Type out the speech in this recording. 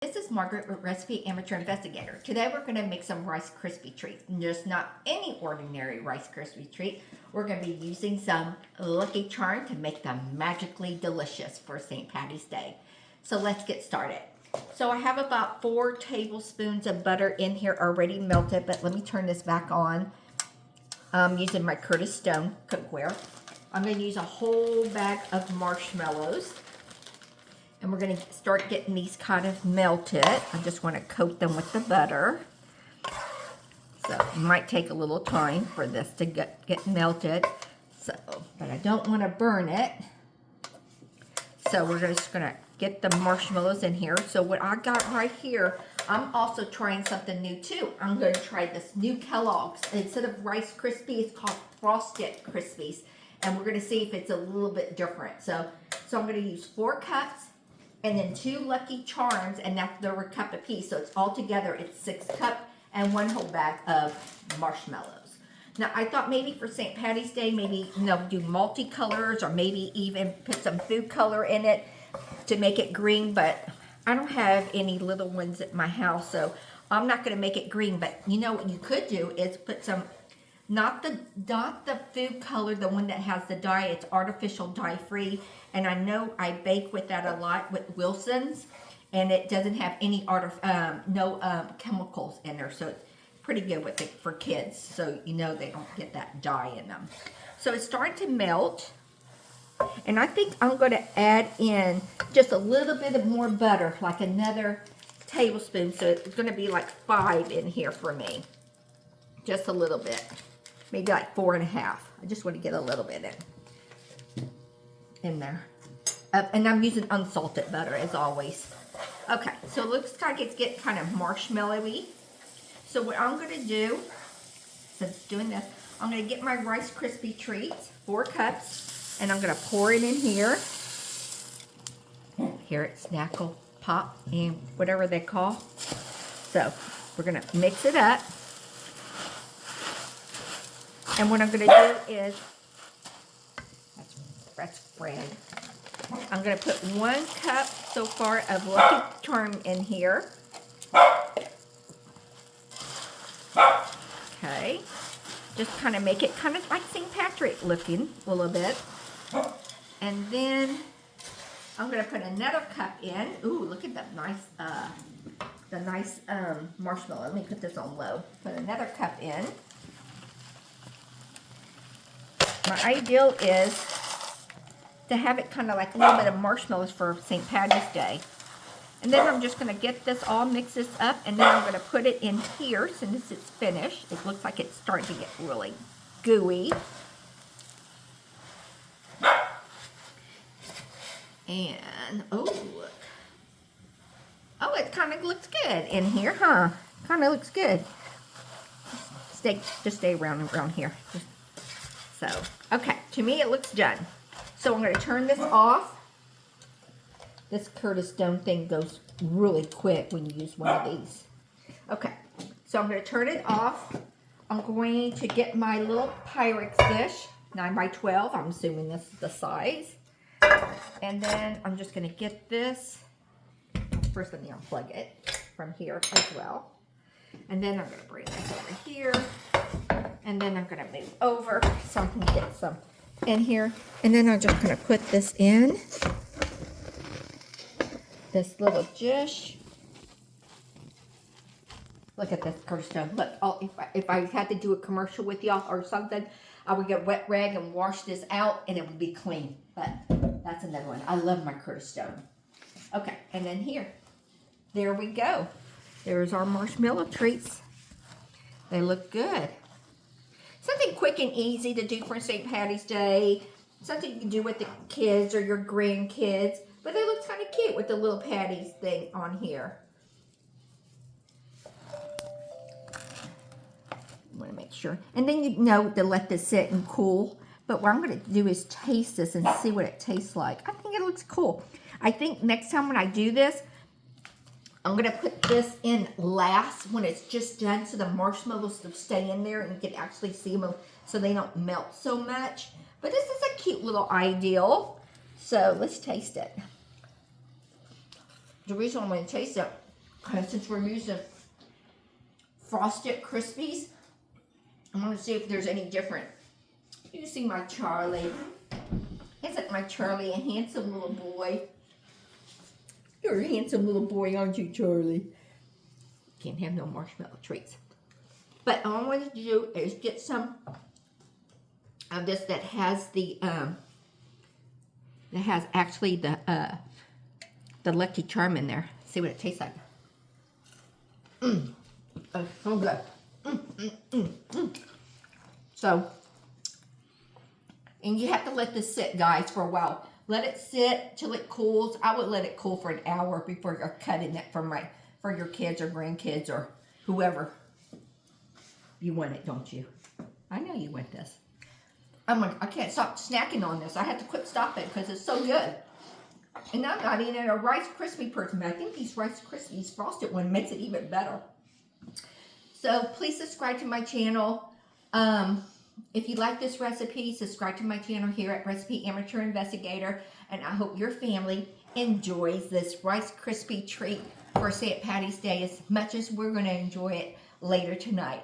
This is Margaret with Recipe Amateur Investigator. Today we're going to make some Rice Krispie treats. Just not any ordinary Rice Krispie treat. We're going to be using some Lucky Charm to make them magically delicious for St. Patty's Day. So let's get started. So I have about 4 tablespoons of butter in here already melted, but let me turn this back on. I'm using my Curtis Stone cookware. I'm going to use a whole bag of marshmallows. And we're going to start getting these kind of melted. I just want to coat them with the butter. So it might take a little time for this to get melted. So, but I don't want to burn it. So we're just going to get the marshmallows in here. So what I got right here, I'm also trying something new too. I'm going to try this new Kellogg's. Instead of Rice Krispies, it's called Frosted Krispies. And we're going to see if it's a little bit different. So I'm going to use 4 cups. And then 2 Lucky Charms, and they're a cup apiece. So it's all together, it's 6 cups and 1 whole bag of marshmallows. Now I thought maybe for St. Patty's Day, maybe do multicolors or maybe even put some food color in it to make it green. But I don't have any little ones at my house, so I'm not going to make it green. But you know what you could do is put some. Not the food color, the one that has the dye. It's artificial dye-free. And I know I bake with that a lot with Wilson's. And it doesn't have any chemicals in there. So it's pretty good with it for kids. So you know they don't get that dye in them. So it's starting to melt. And I think I'm going to add in just a little bit of more butter. Like another tablespoon. So it's going to be like 5 in here for me. Just a little bit. Maybe like 4.5. I just want to get a little bit in there. And I'm using unsalted butter as always. Okay, so it looks like it's getting kind of marshmallowy. So what I'm going to do, since doing this, I'm going to get my Rice Krispie treats, 4 cups, and I'm going to pour it in here. Here at Snackle, Pop, and whatever they call. So we're going to mix it up. And what I'm going to do is, that's bread. I'm going to put 1 cup so far of Lucky Charm in here. Okay. Just kind of make it kind of like St. Patrick looking a little bit. And then I'm going to put another cup in. Ooh, look at that nice, marshmallow. Let me put this on low. Put another cup in. My ideal is to have it kind of like a little bit of marshmallows for St. Patty's Day. And then I'm just going to get this all mixed up, and then I'm going to put it in here since it's finished. It looks like it's starting to get really gooey. And, oh, look. Oh, it kind of looks good in here, huh? Kind of looks good. Just stay around here. So, okay, to me it looks done. So I'm going to turn this off. This Curtis Stone thing goes really quick when you use one of these. Okay, so I'm going to turn it off. I'm going to get my little Pyrex dish, 9 by 12. I'm assuming this is the size. And then I'm just going to get this. First, let me unplug it from here as well. And then I'm going to bring this over here. And then I'm going to move over so I can get some in here. And then I'm just going to put this in. This little dish. Look at this Curtis Stone. Look, if I had to do a commercial with y'all or something, I would get a wet rag and wash this out and it would be clean. But that's another one. I love my Curtis Stone. Okay, and then here. There we go. There's our marshmallow treats. They look good. Something quick and easy to do for St. Patty's Day. Something you can do with the kids or your grandkids. But they look kind of cute with the little patties thing on here. I want to make sure. And then you know to let this sit and cool. But what I'm going to do is taste this and see what it tastes like. I think it looks cool. I think next time when I do this, I'm going to put this in last when it's just done so the marshmallows will stay in there and you can actually see them so they don't melt so much. But this is a cute little ideal. So let's taste it. The reason I'm going to taste it Okay, since we're using frosted Krispies, I'm going to see if there's any different. You see my Charlie. Isn't my Charlie a handsome little boy? You're a handsome little boy, aren't you, Charlie? Can't have no marshmallow treats. But all I wanted to do is get some of this that has the actually the Lucky Charm in there. See what it tastes like. Oh, so good. So, and you have to let this sit, guys, for a while. Let it sit till it cools. I would let it cool for an hour before you're cutting it for your kids or grandkids or whoever. You want it, don't you? I know you want this. I can't stop snacking on this. I have to quit stopping because it's so good. And I'm not even a Rice Krispie person, but I think these Rice Krispies frosted one makes it even better. So please subscribe to my channel. If you like this recipe, subscribe to my channel here at Recipe Amateur Investigator. And I hope your family enjoys this Rice Krispie treat for St. Patty's Day as much as we're going to enjoy it later tonight.